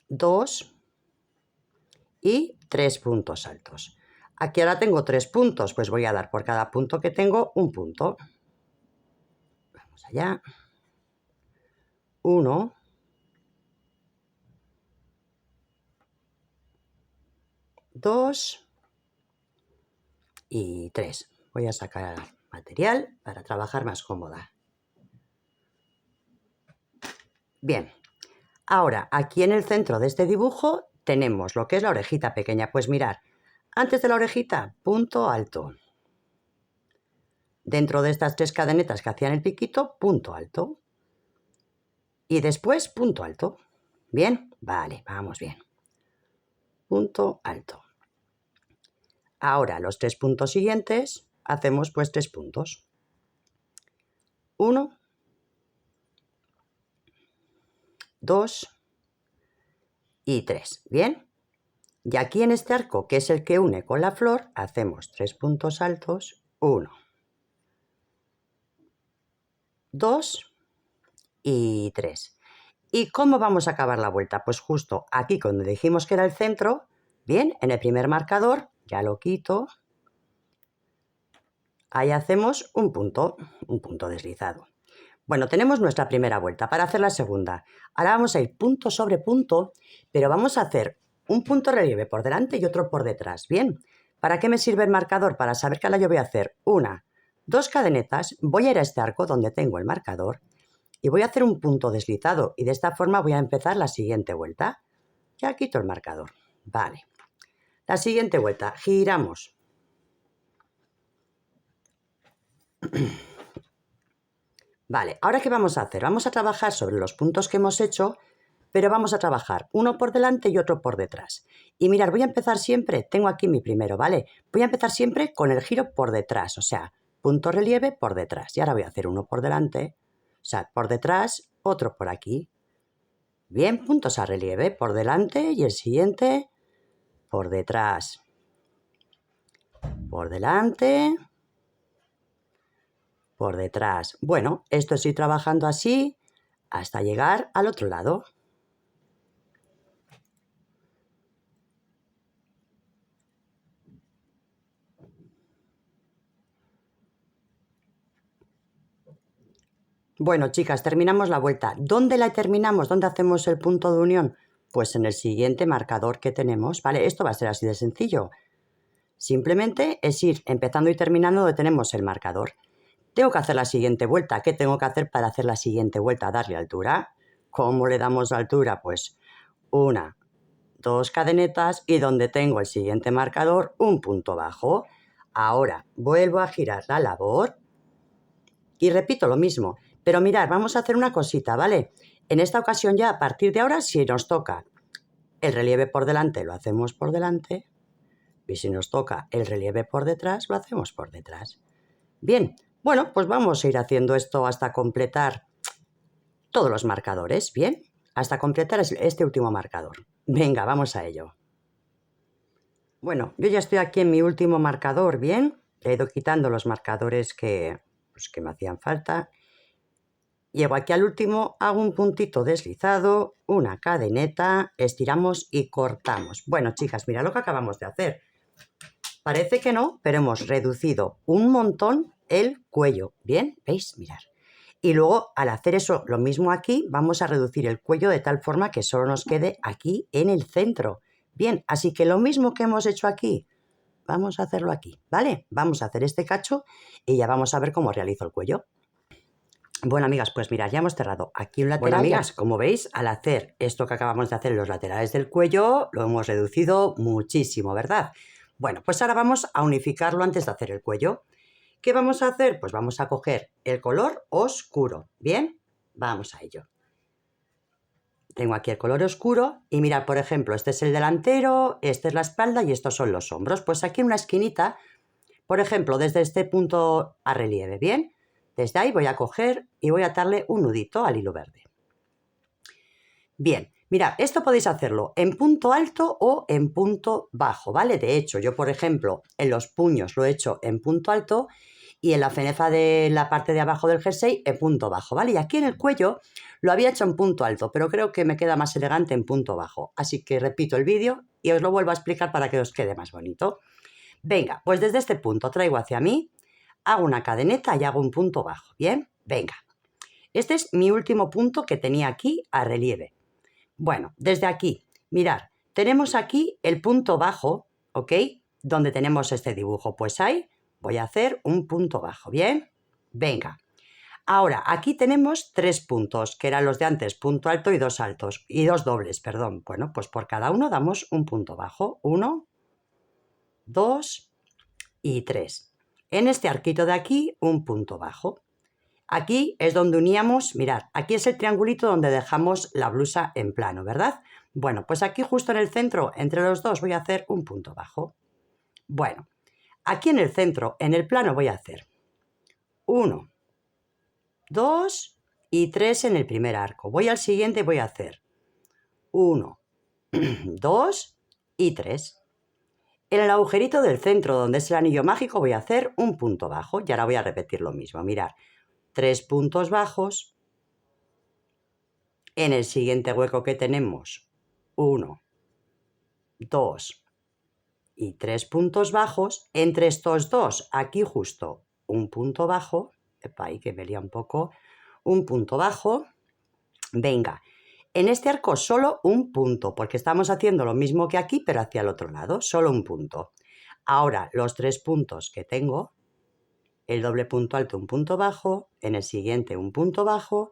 2 y 3 puntos altos. Aquí ahora tengo 3 puntos, pues voy a dar por cada punto que tengo un punto. Vamos allá. 1, 2 y 3. Voy a sacar material para trabajar más cómoda. Bien, ahora aquí en el centro de este dibujo tenemos lo que es la orejita pequeña. Pues mirad, antes de la orejita, punto alto. Dentro de estas 3 cadenetas que hacían el piquito, punto alto. Y después punto alto. ¿Bien? Vale, vamos bien. Punto alto. Ahora los 3 puntos siguientes hacemos pues 3 puntos. 1, 2 y 3. ¿Bien? Y aquí en este arco, que es el que une con la flor, hacemos 3 puntos altos. 1, 2 y 3. ¿Y cómo vamos a acabar la vuelta? Pues justo aquí donde dijimos que era el centro, bien, en el primer marcador, ya lo quito. Ahí hacemos un punto deslizado. Bueno, tenemos nuestra primera vuelta. Para hacer la segunda, ahora vamos a ir punto sobre punto, pero vamos a hacer un punto relieve por delante y otro por detrás. Bien, ¿para qué me sirve el marcador? Para saber que ahora yo voy a hacer 1, 2 cadenetas, voy a ir a este arco donde tengo el marcador y voy a hacer un punto deslizado y de esta forma voy a empezar la siguiente vuelta. Ya quito el marcador. Vale. La siguiente vuelta, giramos. Vale, ¿ahora qué vamos a hacer? Vamos a trabajar sobre los puntos que hemos hecho, pero vamos a trabajar uno por delante y otro por detrás. Y mirad, voy a empezar siempre, tengo aquí mi primero, ¿vale? Voy a empezar siempre con el giro por detrás, o sea, punto relieve por detrás. Y ahora voy a hacer uno por delante, o sea, por detrás, otro por aquí. Bien, puntos a relieve por delante y el siguiente por detrás. Por delante, por detrás. Bueno, esto es ir trabajando así hasta llegar al otro lado. Bueno, chicas, terminamos la vuelta. ¿Dónde la terminamos? ¿Dónde hacemos el punto de unión? Pues en el siguiente marcador que tenemos, ¿vale? Esto va a ser así de sencillo. Simplemente es ir empezando y terminando donde tenemos el marcador. Tengo que hacer la siguiente vuelta. ¿Qué tengo que hacer para hacer la siguiente vuelta? Darle altura. ¿Cómo le damos altura? Pues 1, 2 cadenetas y donde tengo el siguiente marcador, un punto bajo. Ahora vuelvo a girar la labor y repito lo mismo. Pero mirad, vamos a hacer una cosita, ¿vale? En esta ocasión ya, a partir de ahora, si nos toca el relieve por delante, lo hacemos por delante. Y si nos toca el relieve por detrás, lo hacemos por detrás. Bien, bueno, pues vamos a ir haciendo esto hasta completar todos los marcadores, ¿bien? Hasta completar este último marcador. Venga, vamos a ello. Bueno, yo ya estoy aquí en mi último marcador, ¿bien? He ido quitando los marcadores que me hacían falta. Llego aquí al último, hago un puntito deslizado, una cadeneta, estiramos y cortamos. Bueno, chicas, mira lo que acabamos de hacer. Parece que no, pero hemos reducido un montón el cuello. ¿Bien? ¿Veis? Mirad. Y luego, al hacer eso, lo mismo aquí, vamos a reducir el cuello de tal forma que solo nos quede aquí en el centro. Bien, así que lo mismo que hemos hecho aquí, vamos a hacerlo aquí, ¿vale? Vamos a hacer este cacho y ya vamos a ver cómo realizo el cuello. Bueno, amigas, pues mirad, ya hemos cerrado aquí un lateral. Bueno, amigas, como veis, al hacer esto que acabamos de hacer en los laterales del cuello, lo hemos reducido muchísimo, ¿verdad? Bueno, pues ahora vamos a unificarlo antes de hacer el cuello. ¿Qué vamos a hacer? Pues vamos a coger el color oscuro, ¿bien? Vamos a ello. Tengo aquí el color oscuro y mirad, por ejemplo, este es el delantero, esta es la espalda y estos son los hombros. Pues aquí en una esquinita, por ejemplo, desde este punto a relieve, ¿bien? Desde ahí voy a coger y voy a atarle un nudito al hilo verde. Bien, mirad, esto podéis hacerlo en punto alto o en punto bajo, ¿vale? De hecho, yo, por ejemplo, en los puños lo he hecho en punto alto y en la fenefa de la parte de abajo del jersey en punto bajo, ¿vale? Y aquí en el cuello lo había hecho en punto alto, pero creo que me queda más elegante en punto bajo. Así que repito el vídeo y os lo vuelvo a explicar para que os quede más bonito. Venga, pues desde este punto traigo hacia mí, hago una cadeneta y hago un punto bajo, ¿bien? Venga, este es mi último punto que tenía aquí a relieve. Bueno, desde aquí, mirad, tenemos aquí el punto bajo, ¿ok? Donde tenemos este dibujo, pues ahí voy a hacer un punto bajo, ¿bien? Venga. Ahora, aquí tenemos 3 puntos, que eran los de antes, punto alto y 2 altos, y 2 dobles, perdón. Bueno, pues por cada uno damos un punto bajo. 1, 2 y 3. En este arquito de aquí, un punto bajo. Aquí es donde uníamos, mirad, aquí es el triangulito donde dejamos la blusa en plano, ¿verdad? Bueno, pues aquí justo en el centro, entre los dos, voy a hacer un punto bajo. Bueno, aquí en el centro, en el plano, voy a hacer 1, 2 y 3 en el primer arco. Voy al siguiente y voy a hacer 1, 2 y 3. En el agujerito del centro, donde es el anillo mágico, voy a hacer un punto bajo. Y ahora voy a repetir lo mismo. Mirad, 3 puntos bajos. En el siguiente hueco que tenemos, 1, 2 y 3 puntos bajos. Entre estos dos, aquí justo un punto bajo. Epa, ahí que me lía un poco. Un punto bajo. Venga, en este arco solo un punto, porque estamos haciendo lo mismo que aquí, pero hacia el otro lado, solo un punto. Ahora, los 3 puntos que tengo, el doble punto alto, un punto bajo, en el siguiente un punto bajo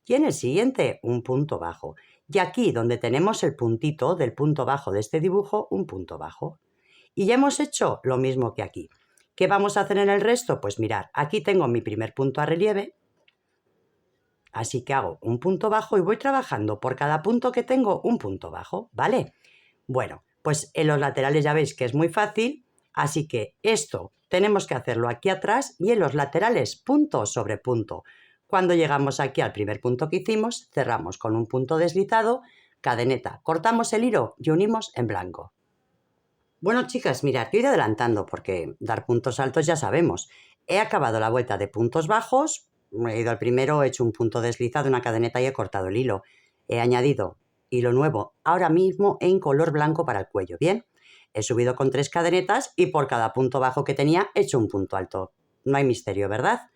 y en el siguiente un punto bajo. Y aquí, donde tenemos el puntito del punto bajo de este dibujo, un punto bajo. Y ya hemos hecho lo mismo que aquí. ¿Qué vamos a hacer en el resto? Pues mirad, aquí tengo mi primer punto a relieve. Así que hago un punto bajo y voy trabajando por cada punto que tengo un punto bajo, ¿vale? Bueno, pues en los laterales ya veis que es muy fácil, así que esto tenemos que hacerlo aquí atrás y en los laterales punto sobre punto. Cuando llegamos aquí al primer punto que hicimos, cerramos con un punto deslizado, cadeneta, cortamos el hilo y unimos en blanco. Bueno, chicas, mirad, yo iré adelantando porque dar puntos altos ya sabemos. He acabado la vuelta de puntos bajos, he ido al primero, he hecho un punto deslizado, una cadeneta y he cortado el hilo. He añadido hilo nuevo, ahora mismo en color blanco para el cuello, ¿bien? He subido con 3 cadenetas y por cada punto bajo que tenía he hecho un punto alto. No hay misterio, ¿verdad?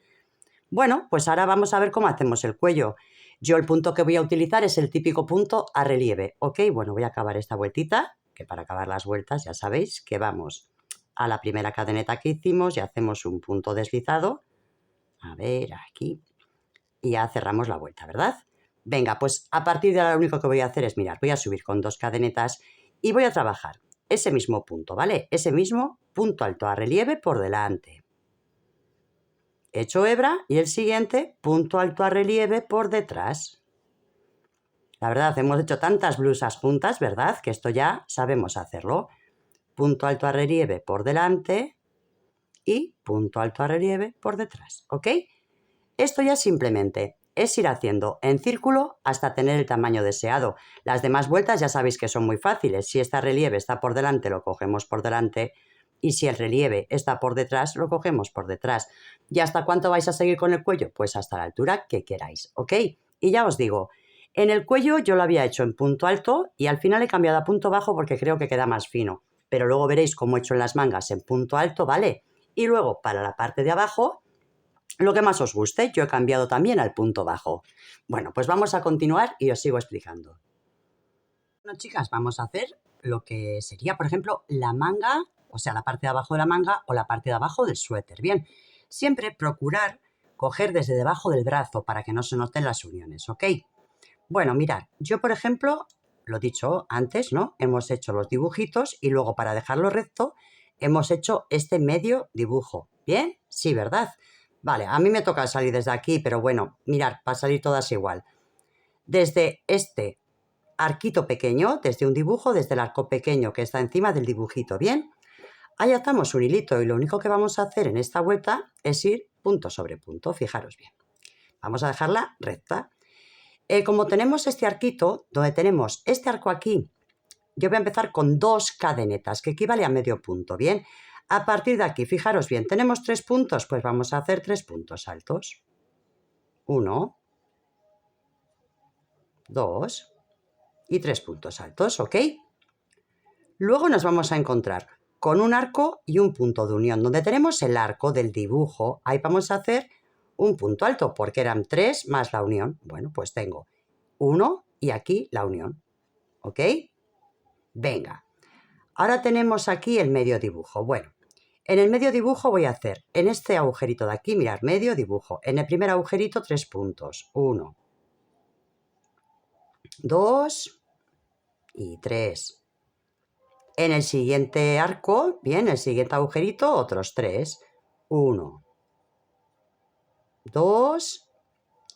Bueno, pues ahora vamos a ver cómo hacemos el cuello. Yo el punto que voy a utilizar es el típico punto a relieve, ¿ok? Bueno, voy a acabar esta vueltita, que para acabar las vueltas ya sabéis que vamos a la primera cadeneta que hicimos y hacemos un punto deslizado. A ver, aquí. Y ya cerramos la vuelta, ¿verdad? Venga, pues a partir de ahora lo único que voy a hacer es, mirar, voy a subir con 2 cadenetas y voy a trabajar ese mismo punto, ¿vale? Ese mismo punto alto a relieve por delante. He hecho hebra y el siguiente punto alto a relieve por detrás. La verdad, hemos hecho tantas blusas juntas, ¿verdad? Que esto ya sabemos hacerlo. Punto alto a relieve por delante y punto alto a relieve por detrás, ¿ok? Esto ya simplemente es ir haciendo en círculo hasta tener el tamaño deseado. Las demás vueltas ya sabéis que son muy fáciles. Si este relieve está por delante, lo cogemos por delante. Y si el relieve está por detrás, lo cogemos por detrás. ¿Y hasta cuánto vais a seguir con el cuello? Pues hasta la altura que queráis, ¿ok? Y ya os digo, en el cuello yo lo había hecho en punto alto y al final he cambiado a punto bajo porque creo que queda más fino. Pero luego veréis cómo he hecho en las mangas en punto alto, ¿vale? Y luego para la parte de abajo Lo que más os guste, yo he cambiado también al punto bajo. Bueno, pues vamos a continuar y os sigo explicando. Bueno, chicas, vamos a hacer lo que sería, por ejemplo, la manga, o sea, la parte de abajo de la manga o la parte de abajo del suéter. Bien, siempre procurar coger desde debajo del brazo para que no se noten las uniones, ¿ok? Bueno, mirad, yo, por ejemplo, lo he dicho antes, ¿no? Hemos hecho los dibujitos y luego para dejarlo recto hemos hecho este medio dibujo. ¿Bien? Sí, ¿verdad? Vale, a mí me toca salir desde aquí, pero bueno, mirad, va a salir todas igual. Desde este arquito pequeño, desde un dibujo, desde el arco pequeño que está encima del dibujito, ¿bien? Ahí atamos un hilito y lo único que vamos a hacer en esta vuelta es ir punto sobre punto, fijaros bien. Vamos a dejarla recta. Como tenemos este arquito, donde tenemos este arco aquí, yo voy a empezar con 2 cadenetas, que equivale a medio punto, ¿bien? A partir de aquí, fijaros bien, ¿tenemos 3 puntos? Pues vamos a hacer 3 puntos altos. 1, 2 y 3 puntos altos, ¿ok? Luego nos vamos a encontrar con un arco y un punto de unión. Donde tenemos el arco del dibujo, ahí vamos a hacer un punto alto, porque eran 3 más la unión. Bueno, pues tengo 1 y aquí la unión, ¿ok? Venga, ahora tenemos aquí el medio dibujo. Bueno, en el medio dibujo voy a hacer, en este agujerito de aquí, mirad, medio dibujo. En el primer agujerito 3 puntos. 1, 2 y 3. En el siguiente arco, bien, el siguiente agujerito, otros 3. 1, 2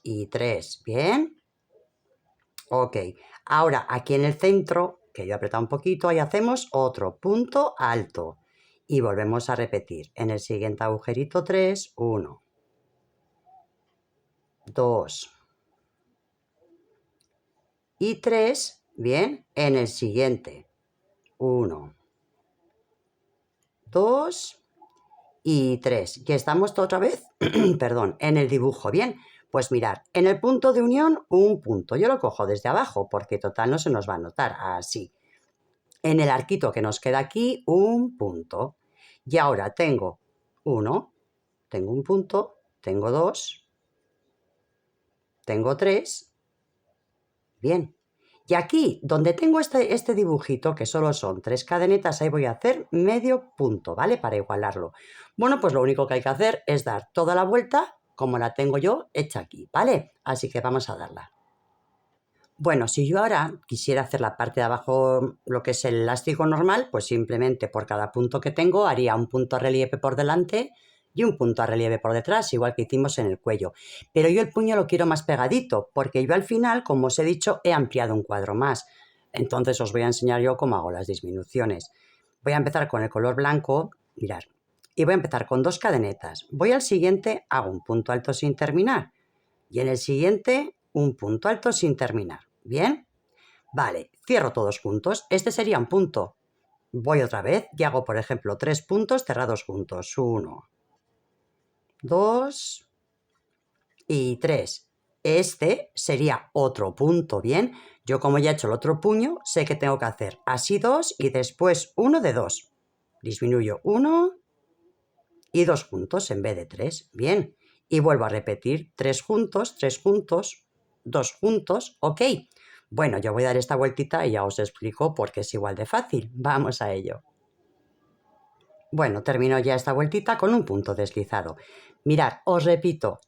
y 3. Bien. Ok. Ahora, aquí en el centro, que yo he apretado un poquito, ahí hacemos otro punto alto. Y volvemos a repetir. En el siguiente agujerito 3, 1, 2 y 3. Bien. En el siguiente, 1, 2 y 3. Y estamos otra vez, perdón, en el dibujo. Bien, pues mirad, en el punto de unión, un punto. Yo lo cojo desde abajo porque total no se nos va a notar, así. En el arquito que nos queda aquí, un punto. Y ahora tengo 1, tengo un punto, tengo 2, tengo 3. Bien. Y aquí, donde tengo este dibujito, que solo son 3 cadenetas, ahí voy a hacer medio punto, ¿vale? Para igualarlo. Bueno, pues lo único que hay que hacer es dar toda la vuelta, como la tengo yo hecha aquí, ¿vale? Así que vamos a darla. Bueno, si yo ahora quisiera hacer la parte de abajo, lo que es el elástico normal, pues simplemente por cada punto que tengo haría un punto a relieve por delante y un punto a relieve por detrás, igual que hicimos en el cuello. Pero yo el puño lo quiero más pegadito, porque yo al final, como os he dicho, he ampliado un cuadro más. Entonces os voy a enseñar yo cómo hago las disminuciones. Voy a empezar con el color blanco, mirad, y voy a empezar con 2 cadenetas. Voy al siguiente, hago un punto alto sin terminar. Y en el siguiente, un punto alto sin terminar. ¿Bien? Vale, cierro todos juntos. Este sería un punto. Voy otra vez y hago, por ejemplo, 3 puntos cerrados juntos. 1, 2 y 3. Este sería otro punto, ¿bien? Yo como ya he hecho el otro puño, sé que tengo que hacer así 2 y después 1 de 2. Disminuyo 1 y 2 juntos en vez de 3. Bien. Y vuelvo a repetir 3 juntos, 2 juntos, ¿ok? Bueno, yo voy a dar esta vueltita y ya os explico porque es igual de fácil. Vamos a ello. Bueno, termino ya esta vueltita con un punto deslizado. Mirad, os repito,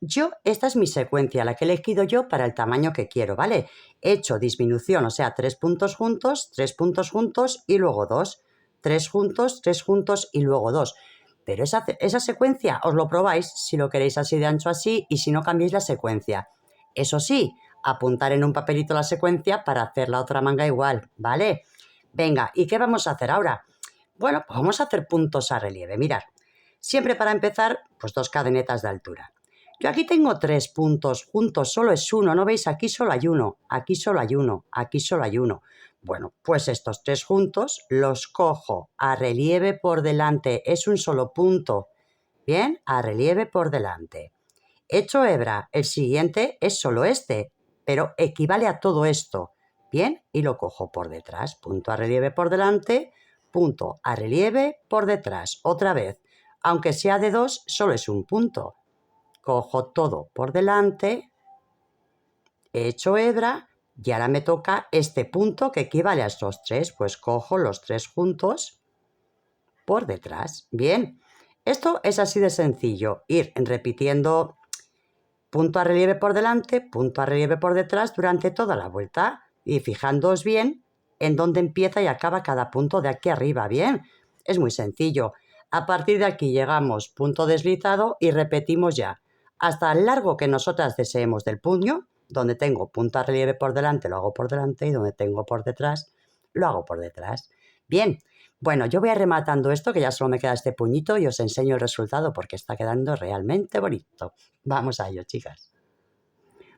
esta es mi secuencia, la que he elegido yo para el tamaño que quiero, ¿vale? He hecho disminución, o sea, 3 puntos juntos y luego 2. 3 juntos y luego 2. Pero esa secuencia os lo probáis si lo queréis así de ancho así y si no cambiáis la secuencia. Eso sí, apuntar en un papelito la secuencia para hacer la otra manga igual, ¿vale? Venga, ¿y qué vamos a hacer ahora? Bueno, pues vamos a hacer puntos a relieve. Mirad, siempre para empezar, pues 2 cadenetas de altura. Yo aquí tengo 3 puntos juntos, solo es uno, ¿no veis? Aquí solo hay uno, aquí solo hay uno, aquí solo hay uno. Bueno, pues estos 3 juntos los cojo a relieve por delante, es un solo punto. Bien, a relieve por delante. Hecho hebra, el siguiente es solo este, pero equivale a todo esto. Bien, y lo cojo por detrás, punto a relieve por delante, punto a relieve por detrás. Otra vez, aunque sea de 2, solo es un punto. cojo todo por delante, he hecho hebra y ahora me toca este punto que equivale a estos tres, pues cojo los tres juntos por detrás. Bien, esto es así de sencillo, ir repitiendo punto a relieve por delante, punto a relieve por detrás durante toda la vuelta y fijándoos bien en dónde empieza y acaba cada punto de aquí arriba. Bien, es muy sencillo. A partir de aquí llegamos punto deslizado y repetimos ya hasta el largo que nosotras deseemos del puño. Donde tengo punto a relieve por delante lo hago por delante y donde tengo por detrás lo hago por detrás. Bien, bueno, yo voy a ir rematando esto, que ya solo me queda este puñito, y os enseño el resultado porque está quedando realmente bonito. Vamos a ello, chicas.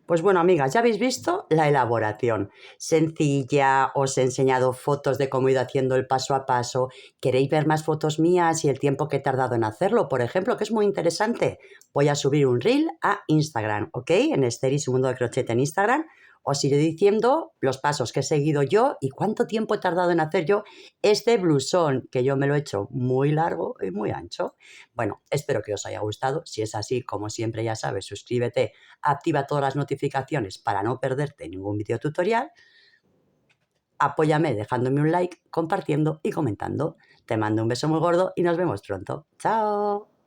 Pues bueno, amigas, ya habéis visto la elaboración. Sencilla, os he enseñado fotos de cómo he ido haciendo el paso a paso. ¿Queréis ver más fotos mías y el tiempo que he tardado en hacerlo? Por ejemplo, que es muy interesante. Voy a subir un reel a Instagram, ¿ok? En Esteris, un mundo de crochet en Instagram. Os iré diciendo los pasos que he seguido yo y cuánto tiempo he tardado en hacer yo este blusón, que yo me lo he hecho muy largo y muy ancho. Bueno, espero que os haya gustado. Si es así, como siempre ya sabes, suscríbete, activa todas las notificaciones para no perderte ningún video tutorial. Apóyame dejándome un like, compartiendo y comentando. Te mando un beso muy gordo y nos vemos pronto. ¡Chao!